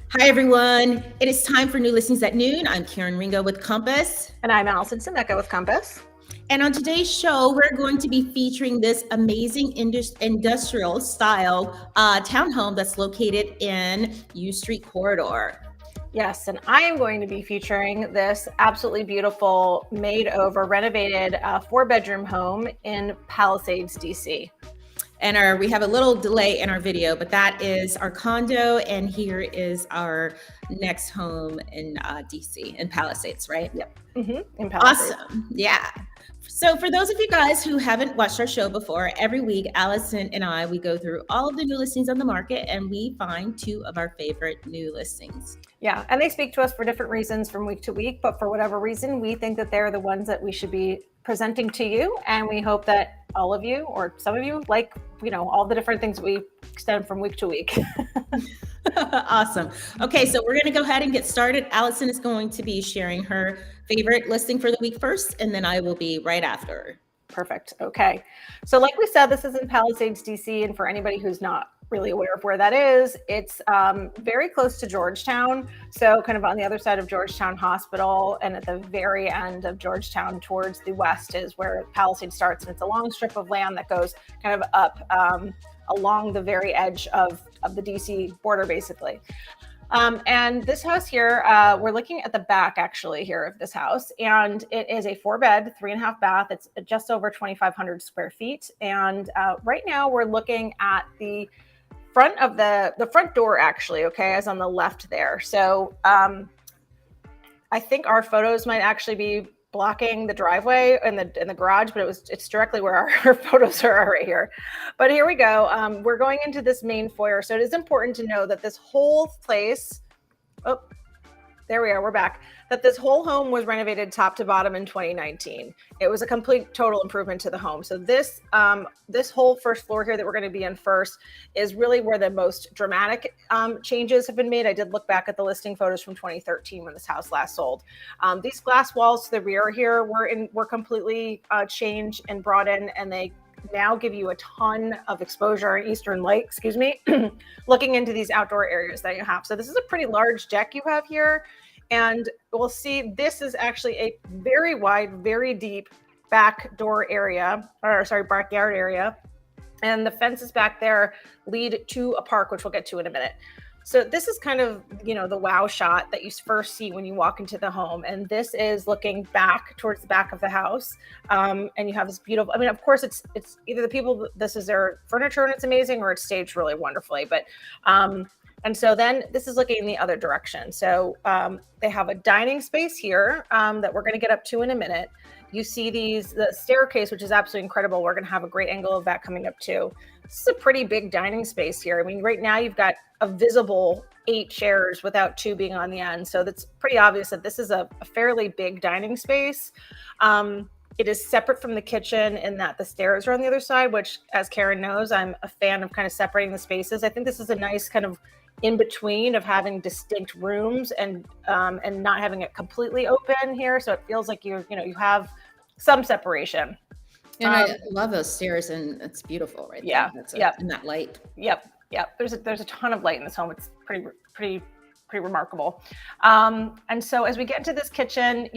Hi, everyone. It is time for New Listings at Noon. I'm Karen Ringo with Compass. And I'm Alison Scimeca with Compass. And on today's show, we're going to be featuring this amazing industrial style townhome that's located in U Street Corridor. Yes, and I am going to be featuring this absolutely beautiful, made over, renovated 4-bedroom home in Palisades, DC. And we have a little delay in our video, but that is our condo. And here is our next home in DC, in Palisades, right? Yep. In Palisades. Awesome. Yeah. So for those of you guys who haven't watched our show before, every week, Allison and we go through all of the new listings on the market and we find 2 of our favorite new listings. Yeah, and they speak to us for different reasons from week to week, but for whatever reason, we think that they're the ones that we should be presenting to you. And we hope that all of you, or some of you, like, all the different things that we extend from week to week. Awesome. Okay, so we're going to go ahead and get started. Allison is going to be sharing her favorite listing for the week first, and then I will be right after. Perfect. Okay. So like we said, this is in Palisades, DC. And for anybody who's not really aware of where that is, it's very close to Georgetown. So kind of on the other side of Georgetown Hospital, and at the very end of Georgetown towards the west is where Palisades starts. And it's a long strip of land that goes kind of up along the very edge of the DC border, basically. And this house here, we're looking at the back actually here of this house, and it is a 4-bed, 3.5 bath. It's just over 2,500 square feet. And right now we're looking at the front of the front door actually, okay, as on the left there. So I think our photos might actually be blocking the driveway and the garage, but it's directly where our photos are right here. But here we go. We're going into this main foyer. So it is important to know that this whole place, there we are, we're back, that this whole home was renovated top to bottom in 2019. It was a complete total improvement to the home. So this whole first floor here that we're going to be in first is really where the most dramatic changes have been made. I did look back at the listing photos from 2013 when this house last sold. These glass walls to the rear here were completely changed and brought in, and they now give you a ton of exposure and eastern light, looking into these outdoor areas that you have. So this is a pretty large deck you have here. And we'll see this is actually a very wide, very deep backyard area. And the fences back there lead to a park, which we'll get to in a minute. So this is kind of, the wow shot that you first see when you walk into the home. And this is looking back towards the back of the house. And you have this beautiful, of course, it's either the people, this is their furniture and it's amazing, or it's staged really wonderfully. But, and so then this is looking in the other direction. So they have a dining space here that we're going to get up to in a minute. You see the staircase, which is absolutely incredible. We're going to have a great angle of that coming up too. This is a pretty big dining space here. Right now you've got a visible 8 chairs without 2 being on the end. So that's pretty obvious that this is a fairly big dining space. It is separate from the kitchen in that the stairs are on the other side, which, as Karen knows, I'm a fan of kind of separating the spaces. I think this is a nice kind of in between of having distinct rooms and not having it completely open here. So it feels like you have some separation. And I love those stairs, and it's beautiful, right? Yeah. And that light. Yep. There's a ton of light in this home. It's pretty remarkable. And so as we get into this kitchen,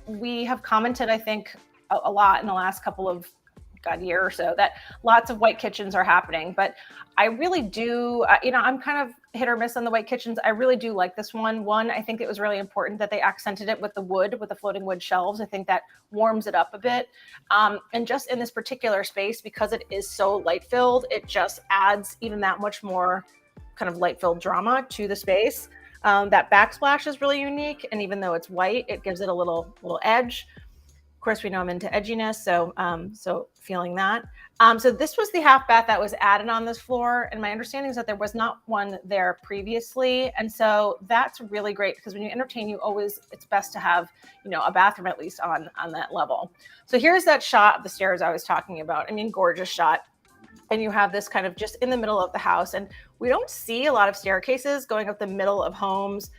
we have commented, I think, a lot in the last couple of year or so that lots of white kitchens are happening. But I really do, I'm kind of hit or miss on the white kitchens. I really do like this one. I think it was really important that they accented it with the floating wood shelves. I think that warms it up a bit. And just in this particular space, because it is so light filled, it just adds even that much more kind of light filled drama to the space. That backsplash is really unique. And even though it's white, it gives it a little edge. Of course, we know I'm into edginess, so feeling that. So this was the half bath that was added on this floor, and my understanding is that there was not one there previously, and so that's really great because when you entertain, it's best to have a bathroom at least on that level. So here's that shot of the stairs I was talking about. Gorgeous shot. And you have this kind of just in the middle of the house, and we don't see a lot of staircases going up the middle of homes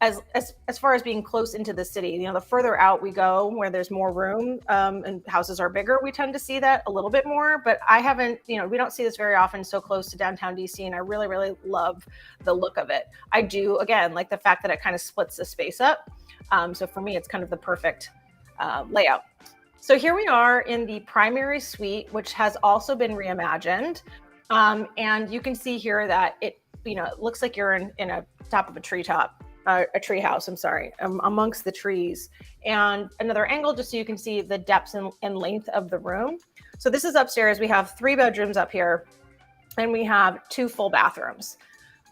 as far as being close into the city, the further out we go where there's more room, and houses are bigger, we tend to see that a little bit more. But I haven't, we don't see this very often so close to downtown DC, and I really, really love the look of it. I do, again, like the fact that it kind of splits the space up. So for me, it's kind of the perfect layout. So here we are in the primary suite, which has also been reimagined. And you can see here that it looks like you're in a top of a treetop. A tree house, I'm sorry, amongst the trees. And another angle just so you can see the depth and length of the room. So this is upstairs. We have 3 bedrooms up here, and we have 2 full bathrooms.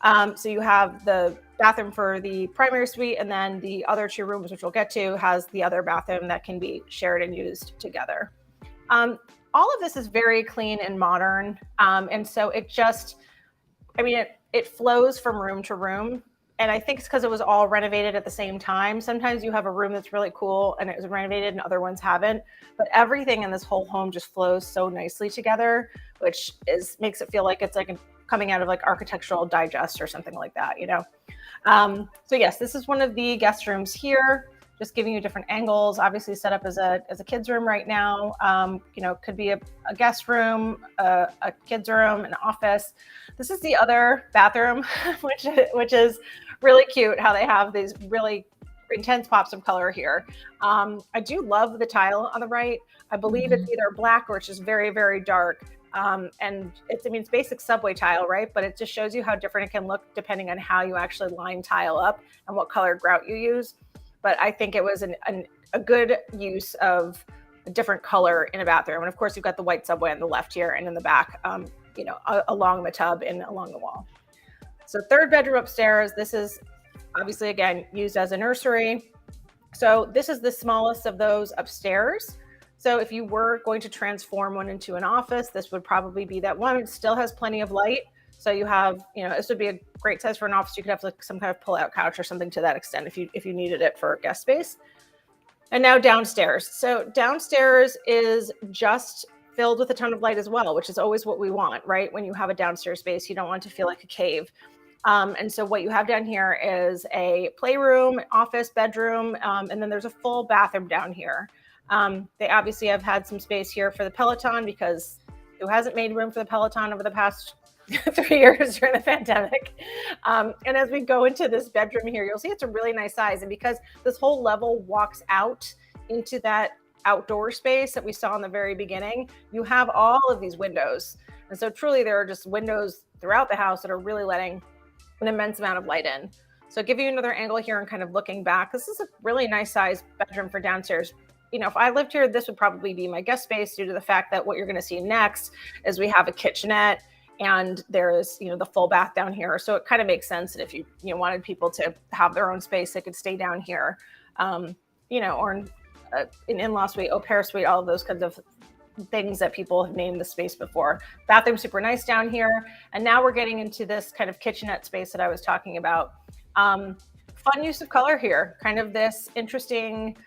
So you have the bathroom for the primary suite, and then the other 2 rooms, which we'll get to, has the other bathroom that can be shared and used together. All of this is very clean and modern. And so it just, it flows from room to room. And I think it's because it was all renovated at the same time. Sometimes you have a room that's really cool and it was renovated and other ones haven't. But everything in this whole home just flows so nicely together, which makes it feel like it's like coming out of like Architectural Digest or something like that, So yes, this is one of the guest rooms here, just giving you different angles. Obviously set up as a kid's room right now. Could be a guest room, a kid's room, an office. This is the other bathroom, which is really cute how they have these really intense pops of color here. I do love the tile on the right. I believe it's either black or it's just very, very dark. And it's basic subway tile, right? But it just shows you how different it can look depending on how you actually line tile up and what color grout you use. But I think it was a good use of a different color in a bathroom. And of course, you've got the white subway on the left here and in the back, along the tub and along the wall. So 3rd bedroom upstairs. This is obviously, again, used as a nursery. So this is the smallest of those upstairs. So if you were going to transform one into an office, this would probably be that one. It still has plenty of light. So you have, this would be a great size for an office. You could have like some kind of pull-out couch or something to that extent if you needed it for guest space. And now downstairs. So downstairs is just filled with a ton of light as well, which is always what we want, right? When you have a downstairs space, you don't want to feel like a cave. And so what you have down here is a playroom, office, bedroom, and then there's a full bathroom down here. They obviously have had some space here for the Peloton because who hasn't made room for the Peloton over the past 3 years during the pandemic. And as we go into this bedroom here, you'll see it's a really nice size. And because this whole level walks out into that outdoor space that we saw in the very beginning, you have all of these windows. And so truly there are just windows throughout the house that are really letting an immense amount of light in. So I'll give you another angle here and kind of looking back. This is a really nice size bedroom for downstairs. If I lived here, this would probably be my guest space due to the fact that what you're going to see next is we have a kitchenette and there is, the full bath down here. So it kind of makes sense that if you wanted people to have their own space, they could stay down here, or an in-law suite, au pair suite, all of those kinds of things that people have named the space before. Bathroom super nice down here. And now we're getting into this kind of kitchenette space that I was talking about. Fun use of color here, kind of this interesting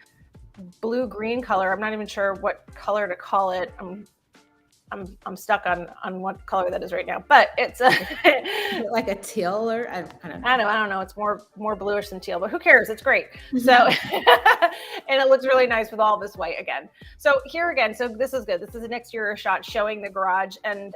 blue-green color. I'm not even sure what color to call it. I'm stuck on what color that is right now, but it's like a teal or I don't know. I don't know. It's more bluish than teal, but who cares? It's great. So, and it looks really nice with all this white again. So here again, so this is good. This is an exterior shot showing the garage, and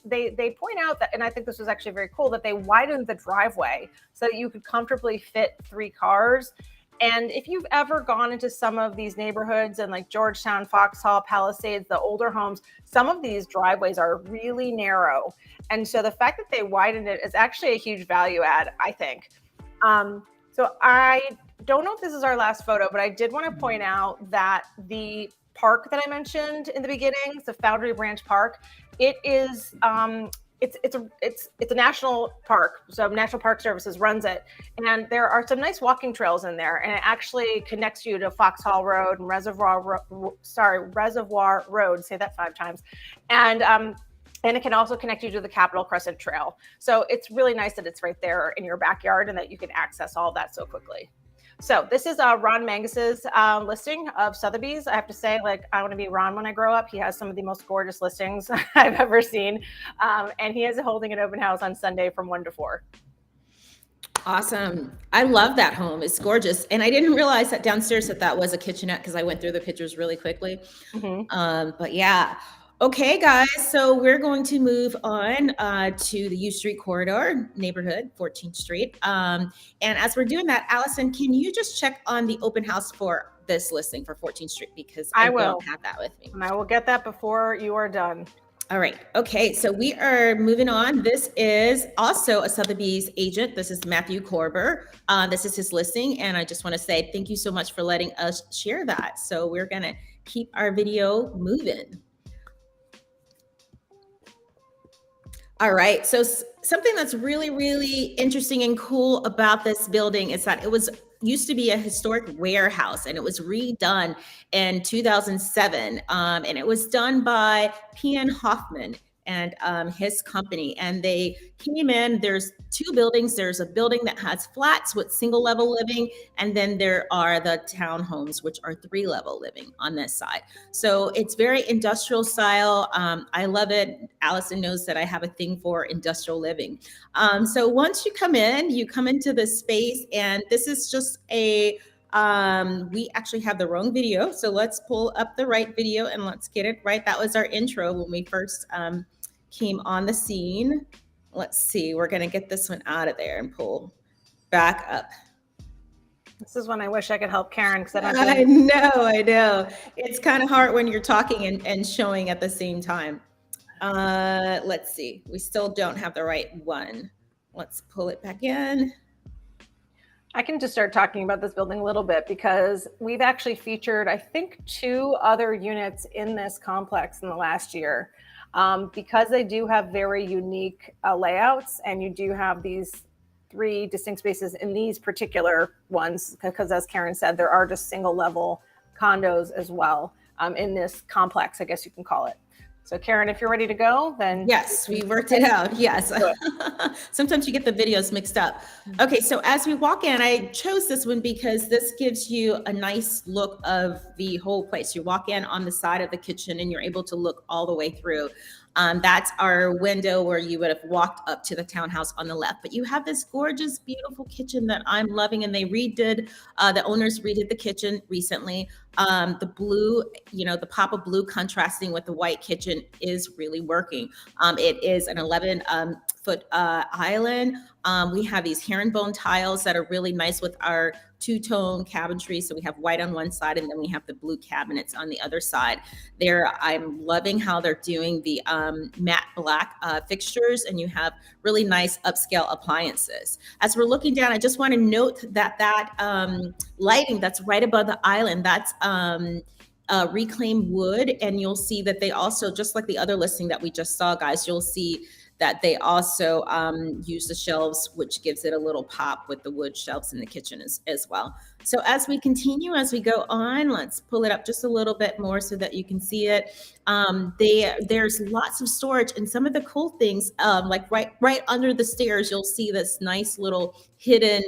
they point out that, and I think this was actually very cool, that they widened the driveway so that you could comfortably fit 3 cars. And if you've ever gone into some of these neighborhoods in like Georgetown, Foxhall, Palisades, the older homes, some of these driveways are really narrow. And so the fact that they widened it is actually a huge value add, I think. So I don't know if this is our last photo, but I did want to point out that the park that I mentioned in the beginning, the Foundry Branch Park, it is it's a national park, so National Park Services runs it, and there are some nice walking trails in there, and it actually connects you to Foxhall Road and Reservoir Road. Say that 5 times, and it can also connect you to the Capitol Crescent Trail. So it's really nice that it's right there in your backyard and that you can access all of that so quickly. So this is Ron Mangus's listing of Sotheby's. I have to say, I want to be Ron when I grow up. He has some of the most gorgeous listings I've ever seen. And he is holding an open house on Sunday from 1 to 4. Awesome. I love that home. It's gorgeous. And I didn't realize that downstairs that was a kitchenette because I went through the pictures really quickly. Mhm. But yeah. Okay, guys. So we're going to move on to the U Street corridor neighborhood, 14th Street. And as we're doing that, Allison, can you just check on the open house for this listing for 14th Street? Because I will. don't have that with me. And I will get that before you are done. All right. Okay. So we are moving on. This is also a Sotheby's agent. This is Matthew Korber. This is his listing. And I just want to say thank you so much for letting us share that. So we're going to keep our video moving. All right. So something that's really, really interesting and cool about this building is that it was used to be a historic warehouse and it was redone in 2007. And it was done by P.N. Hoffman and his company. And they came in, there's two buildings. There's a building that has flats with single level living. And then there are the townhomes, which are 3-level living on this side. So it's very industrial style. I love it. Allison knows that I have a thing for industrial living. So once you come into the space, and this is just we actually have the wrong video. So let's pull up the right video and let's get it right. That was our intro when we first came on the scene. Let's see, we're going to get this one out of there and pull back up. This is when I wish I could help Karen because I know. It's kind of hard when you're talking and showing at the same time. Let's see. We still don't have the right one. Let's pull it back in. I can just start talking about this building a little bit because we've actually featured, I think, 2 other units in this complex in the last year. Because they do have very unique layouts, and you do have these 3 distinct spaces in these particular ones, because as Karen said, there are just single level condos as well in this complex, I guess you can call it. So Karen, if you're ready to go, then. Yes, we worked it out. Yes. Sometimes you get the videos mixed up. Okay, so as we walk in, I chose this one because this gives you a nice look of the whole place. You walk in on the side of the kitchen and you're able to look all the way through. That's our window where you would have walked up to the townhouse on the left. But you have this gorgeous, beautiful kitchen that I'm loving. And they the owners redid the kitchen recently. The blue, the pop of blue contrasting with the white kitchen is really working. It is an 11-foot island. We have these herringbone tiles that are really nice with our two-tone cabinetry. So we have white on one side and then we have the blue cabinets on the other side. I'm loving how they're doing the matte black fixtures, and you have really nice upscale appliances. As we're looking down, I just want to note that lighting that's right above the island, that's reclaimed wood. And you'll see that they also, just like the other listing that we just saw, guys, you'll see that they also use the shelves, which gives it a little pop with the wood shelves in the kitchen as well. So as we continue, as we go on, let's pull it up just a little bit more so that you can see it. There's lots of storage, and some of the cool things, like right under the stairs, you'll see this nice little hidden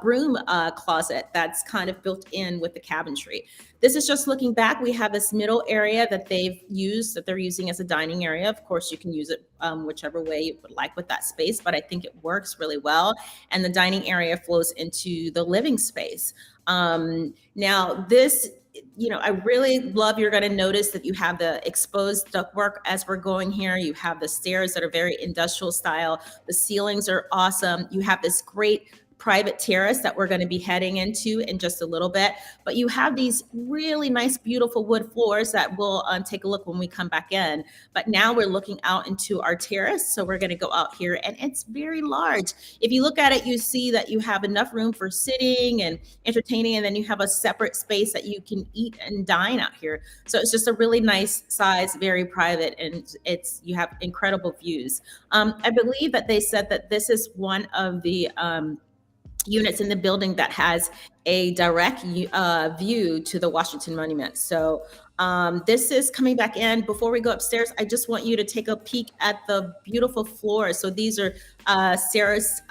broom closet that's kind of built in with the cabinetry. This is just looking back. We have this middle area that they're using as a dining area. Of course, you can use it whichever way you would like with that space, but I think it works really well. And the dining area flows into the living space. Now this, I really love, you're going to notice that you have the exposed ductwork as we're going here. You have the stairs that are very industrial style. The ceilings are awesome. You have this great private terrace that we're going to be heading into in just a little bit. But you have these really nice, beautiful wood floors that we'll take a look when we come back in. But now we're looking out into our terrace. So we're going to go out here, and it's very large. If you look at it, you see that you have enough room for sitting and entertaining, and then you have a separate space that you can eat and dine out here. So it's just a really nice size, very private, and you have incredible views. I believe that they said that this is one of the units in the building that has a direct view to the Washington Monument. So this is coming back in. Before we go upstairs, I just want you to take a peek at the beautiful floors. So these are Sarah's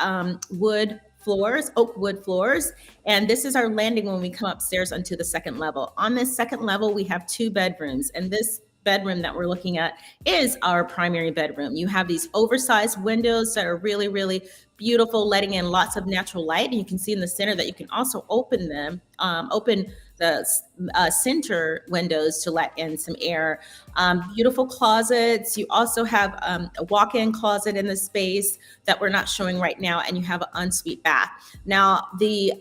wood floors, oak wood floors. And this is our landing when we come upstairs onto the second level. On this second level, we have 2 bedrooms. And this bedroom that we're looking at is our primary bedroom. You have these oversized windows that are really, really beautiful, letting in lots of natural light. And you can see in the center that you can also open the center windows to let in some air. Beautiful closets. You also have a walk-in closet in the space that we're not showing right now, and you have an ensuite bath. Now, the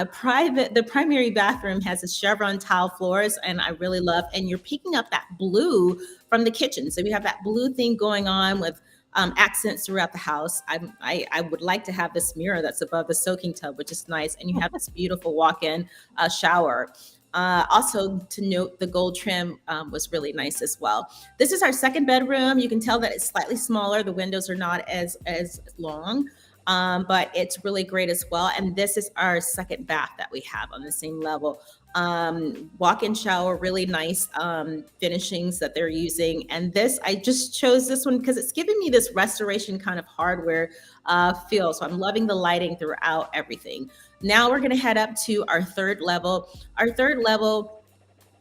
primary bathroom has a chevron tile floors, and I really love, and you're picking up that blue from the kitchen. So we have that blue thing going on with accents throughout the house. I would like to have this mirror that's above the soaking tub, which is nice. And you have this beautiful walk-in shower. Also to note, the gold trim was really nice as well. This is our second bedroom. You can tell that it's slightly smaller. The windows are not as long, but it's really great as well. And this is our second bath that we have on the same level. Walk-in shower, really nice finishings that they're using. And this, I just chose this one because it's giving me this restoration kind of hardware feel. So I'm loving the lighting throughout everything. Now we're going to head up to our third level. Our third level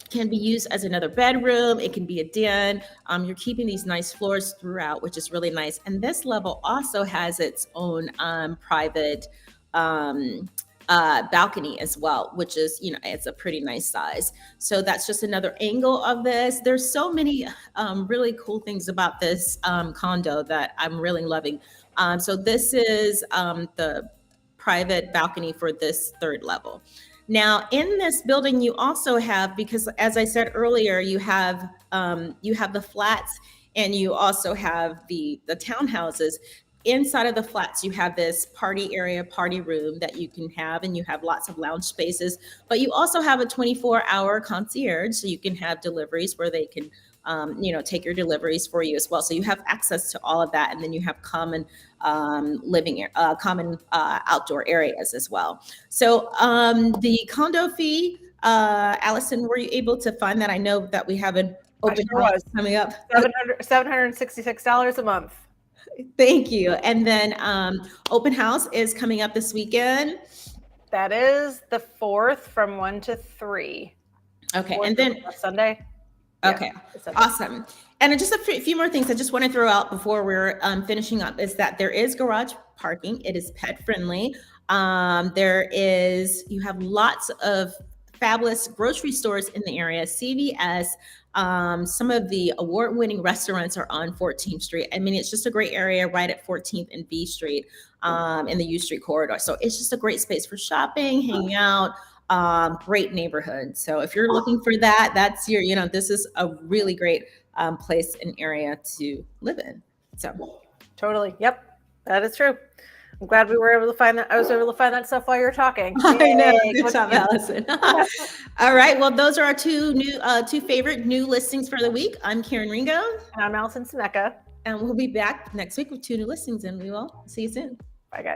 can be used as another bedroom. It can be a den. You're keeping these nice floors throughout, which is really nice. And this level also has its own private balcony as well, which is, it's a pretty nice size. So that's just another angle of this. There's so many really cool things about this condo that I'm really loving. So this is the private balcony for this third level. Now, in this building, you also have, because as I said earlier, you have the flats, and you also have the townhouses. Inside of the flats, you have this party area, party room that you can have, and you have lots of lounge spaces. But you also have a 24-hour concierge, so you can have deliveries where they can, take your deliveries for you as well. So you have access to all of that, and then you have common common outdoor areas as well. So the condo fee, Allison, were you able to find that? I know that we have an open house coming up. $766 a month. Thank you. And then open house is coming up this weekend. That is the 4th from 1 to 3. Okay. And then Sunday. Okay. Yeah, awesome. And just a few more things I just want to throw out before we're finishing up is that there is garage parking. It is pet friendly. You have lots of fabulous grocery stores in the area. CVS, some of the award-winning restaurants are on 14th Street. I mean, it's just a great area right at 14th and B Street in the U Street corridor. So it's just a great space for shopping, hanging out, great neighborhood. So if you're looking for that, that's this is a really great place and area to live in. So totally. Yep. That is true. I'm glad we were able to find that. I was able to find that stuff while you were talking. I know. Good job, Allison. All right. Well, those are our two favorite new listings for the week. I'm Karen Ringo. And I'm Alison Scimeca. And we'll be back next week with 2 new listings, and we will see you soon.